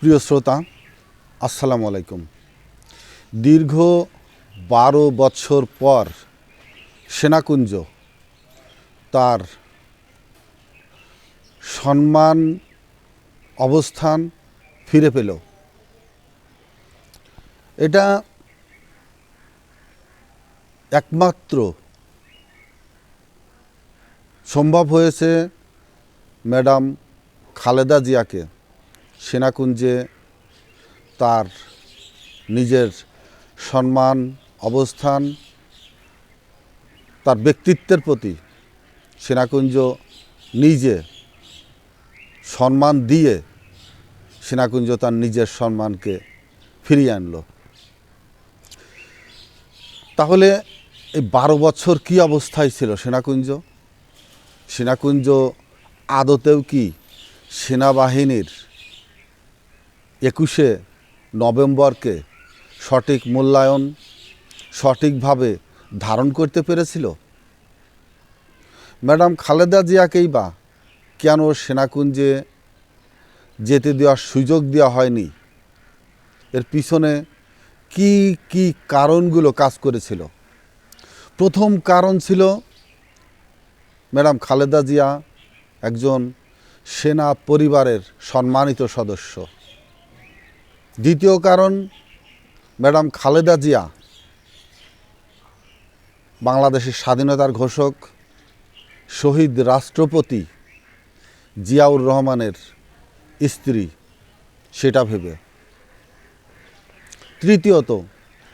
প্রিয় শ্রোতা, আসসালামু আলাইকুম। দীর্ঘ 12 বছর পর সেনাকুঞ্জ তার সম্মান অবস্থান ফিরে পেল। এটা একমাত্র সম্ভব হয়েছে ম্যাডাম খালেদা জিয়াকে সেনাকুঞ্জে তার নিজের সম্মান অবস্থান, তার ব্যক্তিত্বের প্রতি সেনাকুঞ্জ নিজে সম্মান দিয়ে সেনাকুঞ্জ তার নিজের সম্মানকে ফিরিয়ে আনলো। তাহলে এই 12 বছর কী অবস্থায় ছিল সেনাকুঞ্জ? সেনাকুঞ্জ আদতেও কি সেনাবাহিনীর 21শে নভেম্বরকে সঠিক মূল্যায়ন, সঠিকভাবে ধারণ করতে পেরেছিল? ম্যাডাম খালেদা জিয়াকেই বা কেন সেনাকুঞ্জে যেতে দেওয়ার সুযোগ দেওয়া হয়নি? এর পিছনে কি কি কারণগুলো কাজ করেছিল? প্রথম কারণ ছিল ম্যাডাম খালেদা জিয়া একজন সেনা পরিবারের সম্মানিত সদস্য। দ্বিতীয় কারণ, ম্যাডাম খালেদা জিয়া বাংলাদেশের স্বাধীনতার ঘোষক শহীদ রাষ্ট্রপতি জিয়াউর রহমানের স্ত্রী, সেটা ভেবে। তৃতীয়ত,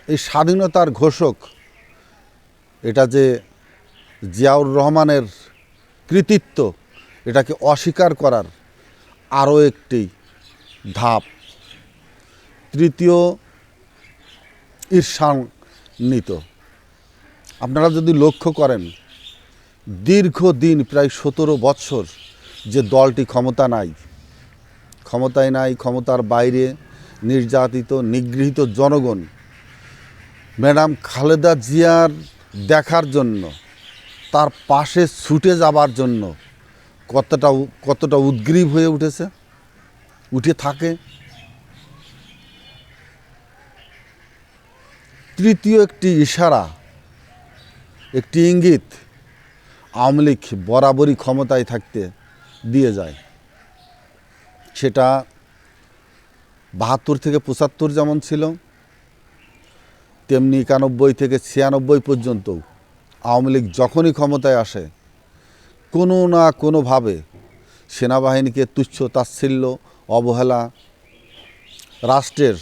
এই স্বাধীনতার ঘোষক এটা যে জিয়াউর রহমানের কৃতিত্ব, এটাকে অস্বীকার করার আরও একটি ধাপ। তৃতীয়, ঈর্ষান্বিত। আপনারা যদি লক্ষ্য করেন, দীর্ঘদিন প্রায় 17 বছর যে দলটি ক্ষমতায় নাই, ক্ষমতার বাইরে নির্যাতিত নিগৃহীত জনগণ ম্যাডাম খালেদা জিয়ার দেখার জন্য, তার পাশে ছুটে যাবার জন্য কতটা উদ্গ্রীব হয়ে উঠে থাকে। তৃতীয় একটি ইশারা, একটি ইঙ্গিত আওয়ামী লীগ বরাবরই ক্ষমতায় থাকতে দিয়ে যায়। সেটা 72 থেকে 75 যেমন ছিল, তেমনি 91 থেকে 96 পর্যন্ত আওয়ামী লীগ যখনই ক্ষমতায় আসে কোনো না কোনোভাবে সেনাবাহিনীকে তুচ্ছ তাচ্ছিল্য, অবহেলা, রাষ্ট্রের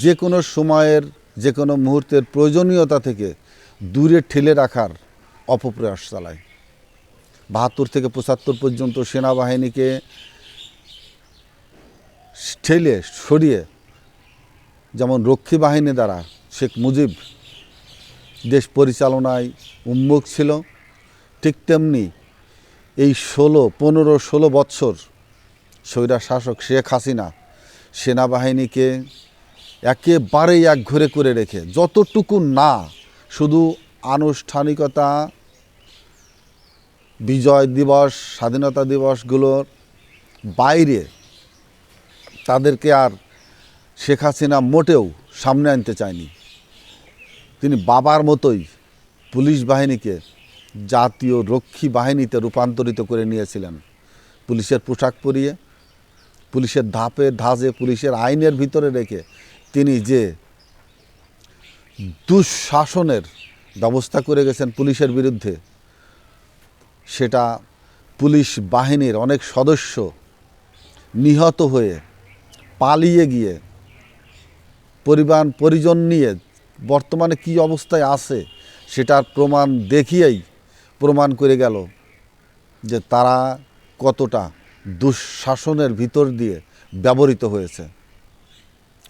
যে কোনো সময়ের যে কোনো মুহূর্তের প্রয়োজনীয়তা থেকে দূরে ঠেলে রাখার অপপ্রয়াস চালায়। 72 থেকে 75 পর্যন্ত সেনাবাহিনীকে ঠেলে সরিয়ে, যেমন রক্ষী বাহিনী দ্বারা শেখ মুজিব দেশ পরিচালনায় উন্মুখ ছিল, ঠিক তেমনি এই 15-16 বৎসর স্বৈরা শাসক শেখ হাসিনা সেনাবাহিনীকে একেবারেই একঘরে করে রেখে, যতটুকু না শুধু আনুষ্ঠানিকতা, বিজয় দিবস, স্বাধীনতা দিবসগুলোর বাইরে তাদেরকে আর শেখ হাসিনা মোটেও সামনে আনতে চায়নি। তিনি বাবার মতোই পুলিশ বাহিনীকে জাতীয় রক্ষী বাহিনীতে রূপান্তরিত করে নিয়েছিলেন। পুলিশের পোশাক পরিয়ে, পুলিশের ধাপে ধাজে, পুলিশের আইনের ভিতরে রেখে তিনি যে দুঃশাসনের ব্যবস্থা করে গেছেন পুলিশের বিরুদ্ধে, সেটা পুলিশ বাহিনীর অনেক সদস্য নিহত হয়ে পালিয়ে গিয়ে পরিজন নিয়ে বর্তমানে কি অবস্থায় আছে সেটার প্রমাণ দেখিয়েই প্রমাণ করে গেল যে তারা কতটা দুঃশাসনের ভিতর দিয়ে ব্যবহৃত হয়েছে।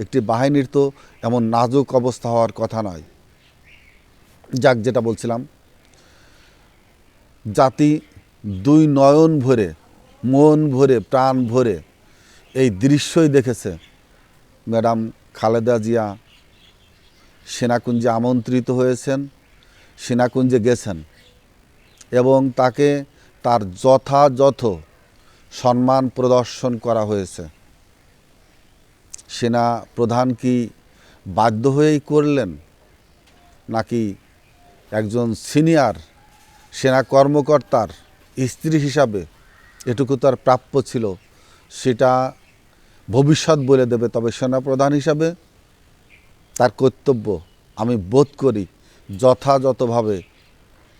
একটি বাহিনীর তো এমন নাজুক অবস্থা হওয়ার কথা নয়। যাক, যেটা বলছিলাম, জাতি দুই নয়ন ভরে, মন ভরে, প্রাণ ভরে এই দৃশ্যই দেখেছে। ম্যাডাম খালেদা জিয়া সেনাকুঞ্জে আমন্ত্রিত হয়েছেন, সেনাকুঞ্জে গেছেন এবং তাকে তার যথাযথ সম্মান প্রদর্শন করা হয়েছে। সেনা প্রধান কি বাধ্য হয়েই করলেন, নাকি একজন সিনিয়র সেনা কর্মকর্তার স্ত্রী হিসাবে এটুকু তার প্রাপ্য ছিল, সেটা ভবিষ্যৎ বলে দেবে। তবে সেনাপ্রধান হিসাবে তার কর্তব্য আমি বোধ করি যথাযথভাবে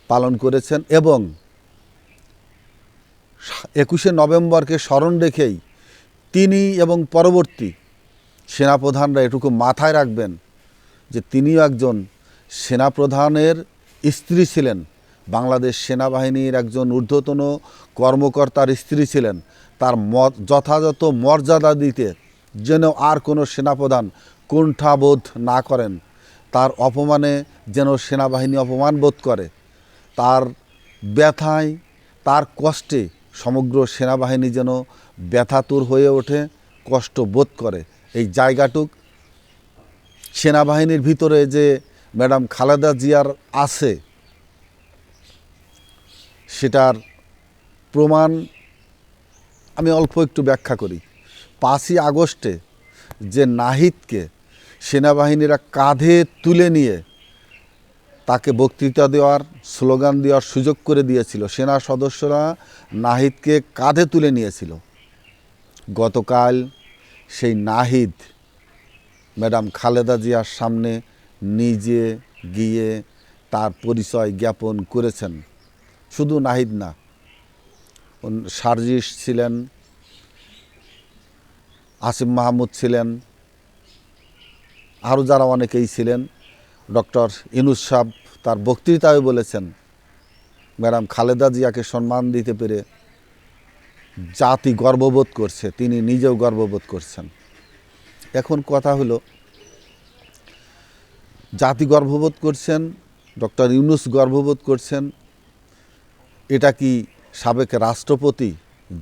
পালন করেছেন, এবং 21শে নভেম্বরকে স্মরণ রেখেই তিনি এবং পরবর্তী সেনাপ্রধানরা এটুকু মাথায় রাখবেন যে তিনিও একজন সেনাপ্রধানের স্ত্রী ছিলেন, বাংলাদেশ সেনাবাহিনীর একজন ঊর্ধ্বতন কর্মকর্তার স্ত্রী ছিলেন। তার যথাযথ মর্যাদা দিতে যেন আর কোনো সেনাপ্রধান কুণ্ঠাবোধ না করেন, তার অপমানে যেন সেনাবাহিনী অপমান বোধ করে, তার ব্যথায় তার কষ্টে সমগ্র সেনাবাহিনী যেন ব্যথাতুর হয়ে ওঠে, কষ্ট বোধ করে। এই জায়গাটুক সেনাবাহিনীর ভিতরে যে ম্যাডাম খালেদা জিয়ার আছে, সেটার প্রমাণ আমি অল্প একটু ব্যাখ্যা করি। 5ই আগস্টে যে নাহিদকে সেনাবাহিনীরা কাঁধে তুলে নিয়ে তাকে বক্তৃতা দেওয়ার, স্লোগান দেওয়ার সুযোগ করে দিয়েছিল, সেনা সদস্যরা নাহিদকে কাঁধে তুলে নিয়েছিল। গতকাল সেই নাহিদ ম্যাডাম খালেদা জিয়ার সামনে নিজে গিয়ে তার পরিচয় জ্ঞাপন করেছেন। শুধু নাহিদ না, সার্জিস ছিলেন, আসিফ মাহমুদ ছিলেন, আরও যারা অনেকেই ছিলেন। ডক্টর ইউনূস সাহেব তার বক্তৃতায় বলেছেন, ম্যাডাম খালেদা জিয়াকে সম্মান দিতে পেরে জাতি গর্ববোধ করছে, তিনি নিজেও গর্ববোধ করছেন। এখন কথা হলো, জাতি গর্ববোধ করছেন, ডক্টর ইউনূস গর্ববোধ করছেন, এটা কি সাবেক রাষ্ট্রপতি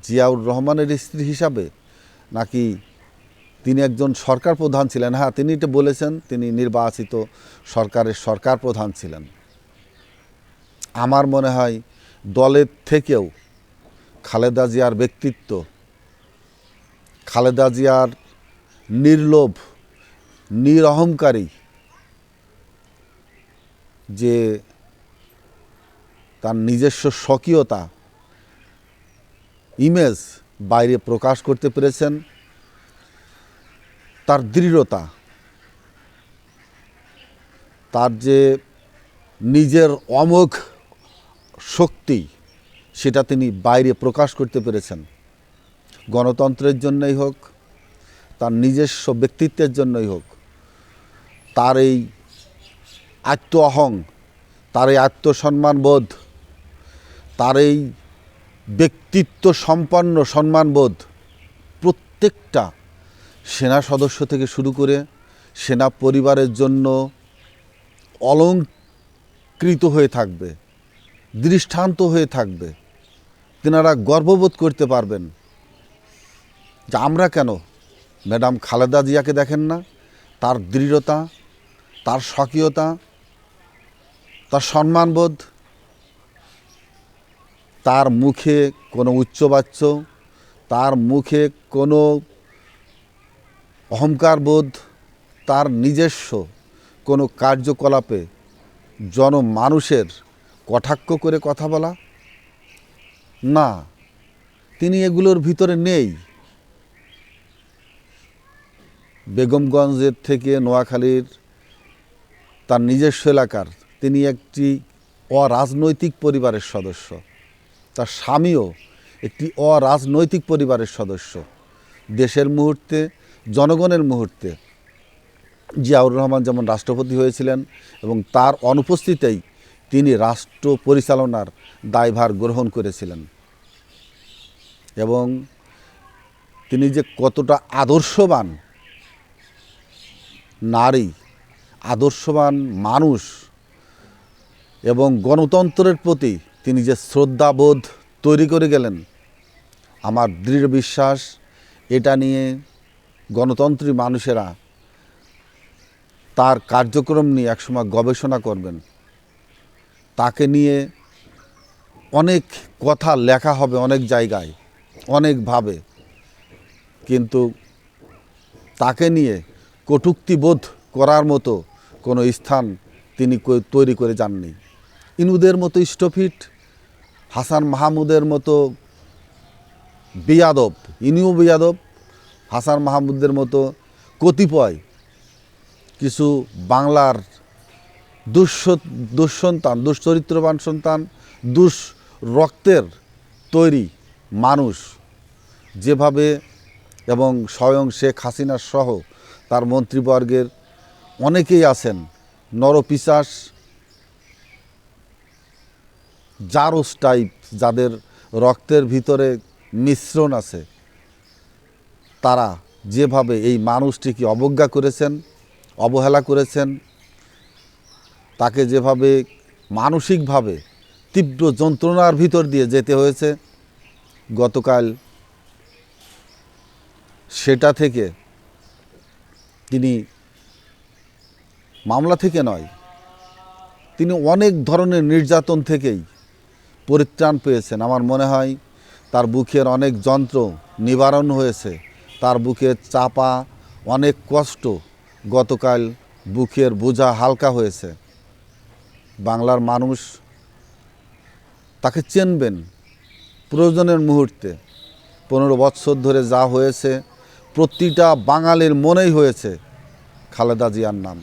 জিয়াউর রহমানের স্ত্রী হিসাবে, নাকি তিনি একজন সরকার প্রধান ছিলেন? হ্যাঁ, তিনি এটা বলেছেন, তিনি নির্বাচিত সরকারের সরকার প্রধান ছিলেন। আমার মনে হয় দলের থেকেও খালেদা জিয়ার ব্যক্তিত্ব, খালেদা জিয়ার নির্লোভ, নিরহংকারী যে তার নিজস্ব স্বকীয়তা, ইমেজ বাইরে প্রকাশ করতে পেরেছেন, তার দৃঢ়তা, তার যে নিজের অমোঘ শক্তি, সেটা তিনি বাইরে প্রকাশ করতে পেরেছেন। গণতন্ত্রের জন্যই হোক, তার নিজস্ব ব্যক্তিত্বের জন্যই হোক, তার এই আত্ম অহং, তার এই আত্মসম্মানবোধ, তার এই ব্যক্তিত্ব সম্পন্ন সম্মানবোধ প্রত্যেকটা সেনা সদস্য থেকে শুরু করে সেনা পরিবারের জন্য অলংকৃত হয়ে থাকবে, দৃষ্টান্ত হয়ে থাকবে। তেনারা গর্ববোধ করতে পারবেন যে আমরা কেন ম্যাডাম খালেদা জিয়াকে দেখেন না, তার দৃঢ়তা, তার স্বকীয়তা, তার সম্মানবোধ, তার মুখে কোনো উচ্চবাচ্য, তার মুখে কোনো অহংকারবোধ, তার নিজস্ব কোনো কার্যকলাপে জনমানুষের কটাক্ষ করে কথা বলা না, তিনি এগুলোর ভিতরে নেই। বেগমগঞ্জের থেকে নোয়াখালীর তার নিজস্ব এলাকার তিনি একটি অরাজনৈতিক পরিবারের সদস্য, তার স্বামীও একটি অরাজনৈতিক পরিবারের সদস্য। দেশের মুহূর্তে, জনগণের মুহূর্তে জিয়াউর রহমান যেমন রাষ্ট্রপতি হয়েছিলেন এবং তার অনুপস্থিতিতেই তিনি রাষ্ট্র পরিচালনার দায়ভার গ্রহণ করেছিলেন, এবং তিনি যে কতটা আদর্শবান নারী, আদর্শবান মানুষ, এবং গণতন্ত্রের প্রতি তিনি যে শ্রদ্ধাবোধ তৈরি করে গেলেন, আমার দৃঢ় বিশ্বাস এটা নিয়ে গণতন্ত্রী মানুষেরা তার কার্যক্রম নিয়ে একসময় গবেষণা করবেন। তাকে নিয়ে অনেক কথা লেখা হবে অনেক জায়গায়, অনেকভাবে, কিন্তু তাকে নিয়ে কটূক্তিবোধ করার মতো কোনো স্থান তিনি তৈরি করে যাননি। ইনুদের মতো স্টপিট, হাসান মাহমুদের মতো বেয়াদব, ইনিও বেয়াদব, হাসান মাহমুদের মতো কতিপয় কিছু বাংলার দুঃসন্তান, দুশ্চরিত্রবান সন্তান, রক্তের তৈরি মানুষ যেভাবে, এবং স্বয়ং শেখ হাসিনা সহ তার মন্ত্রীবর্গের অনেকেই আছেন নরপিশাচ, জারস টাইপ, যাদের রক্তের ভিতরে মিশ্রণ আছে, তারা যেভাবে এই মানুষটিকে অবজ্ঞা করেছেন, অবহেলা করেছেন, তাকে যেভাবে মানসিকভাবে তীব্র যন্ত্রণার ভিতর দিয়ে যেতে হয়েছে, গতকাল সেটা থেকে তিনি মামলা থেকে নয়, তিনি অনেক ধরনের নির্যাতন থেকেই পরিত্রাণ পেয়েছেন। আমার মনে হয় তার বুকের অনেক যন্ত্র নিবারণ হয়েছে, তার বুকের চাপা অনেক কষ্ট গতকাল বুকের বোঝা হালকা হয়েছে। বাংলার মানুষ তাকে চিনবেন প্রয়োজনের মুহূর্তে। 15 বছর ধরে যা হয়েছে, প্রতিটা বাঙালির মনেই হয়েছে খালেদা জিয়ার নাম।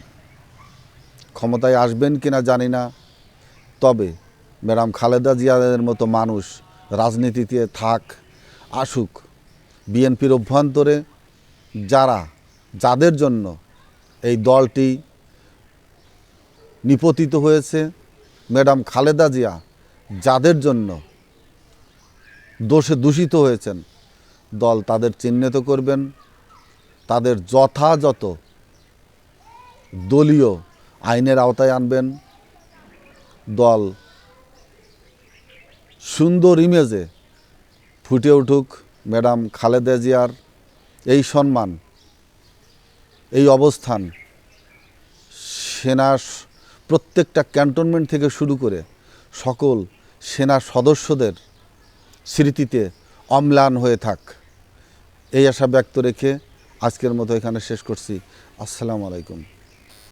ক্ষমতায় আসবেন কিনা জানি না, তবে ম্যাডাম খালেদা জিয়ার মতো মানুষ রাজনীতিতে আসুক। বিএনপির অভ্যন্তরে যাদের জন্য এই দলটি নিপতিত হয়েছে, ম্যাডাম খালেদা জিয়া যাদের জন্য দূষিত হয়েছেন, দল তাদের চিহ্নিত করবেন, তাদের যথাযথ দলীয় আইনের আওতায় আনবেন। দল সুন্দর ইমেজে ফুটে উঠুক। ম্যাডাম খালেদা জিয়ার এই সম্মান, এই অবস্থান সেনা প্রত্যেকটা ক্যান্টনমেন্ট থেকে শুরু করে সকল সেনা সদস্যদের স্মৃতিতে অম্লান হয়ে থাক, এই আশা ব্যক্ত রেখে আজকের মতো এখানে শেষ করছি। আসসালামু আলাইকুম।